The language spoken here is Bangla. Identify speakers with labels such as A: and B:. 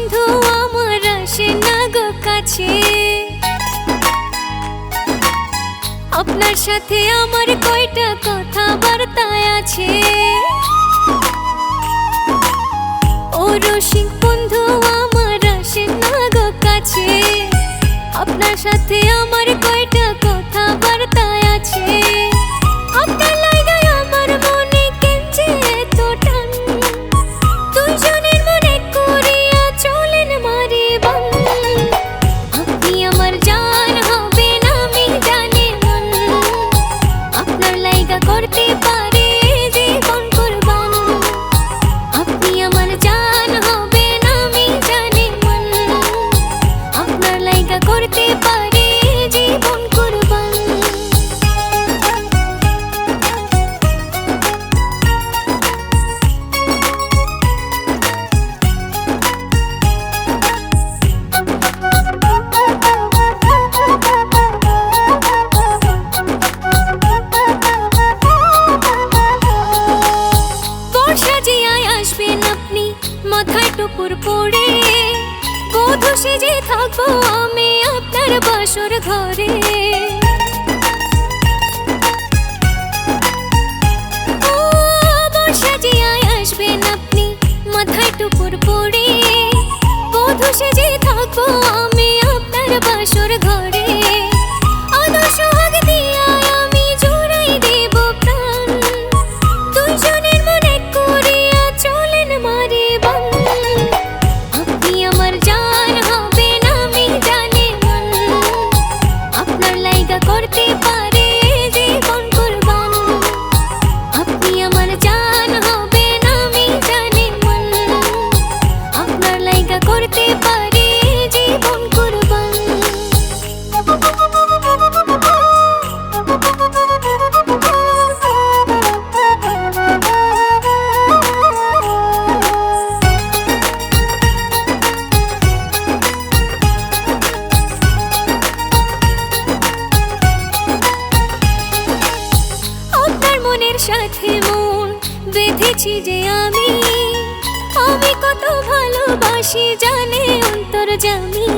A: বন্ধু আমার আসে না গো কাছে। আপনার সাথে আমার কয়টা কথাবার্তা আছে। ও রসিক বন্ধু আমার আসে না গো কাছে। আপনার সাথে আমার কয়টা কথাবার্তা আছে। আপনার লাগায় আমার মনে কেমছে এত টান, দুইজনের মনে করিয়া চলেন মারে বান। আপনি আমার জান হবেন আমি জানি মন, আপনার লাইগা করতে পারে জীবন কুরবান। আপনি আমার জান হবেন আমি জানি মন, আপনার লাইগা করতে পারে জীবন কুরবান। বর্ষা জিয়ায় আসবেন আপনি মাথায় টুকুর পড়ে, বধূ সেজে থাকবো আমি আপনার বাসর ঘরে। ও বর্ষা জিয়ায় আসবেন আপনি মাথায় টুকুর পড়ে, বধূ সেজে থাকবো আমি আপনার বাসর ঘরে। আদর্শ হাগ দিয়া আমি জোড়াই দেব প্রাণ, দুইজনের মনে করিয়া চলেন মারে বান। আপনি আমার জান হবেন আমি জানি মন, আপনার লাইগা করতে পারে জীবন কুরবান। আপনি আমার জান হবেন আমি জানি মন, আপনার লাইগা করতে পারে জীবন কুরবান। আপনার মনের সাথে মন বেঁধেছি যে আমি, আমি কত ভালোবাসি জানে অন্তর্যামী।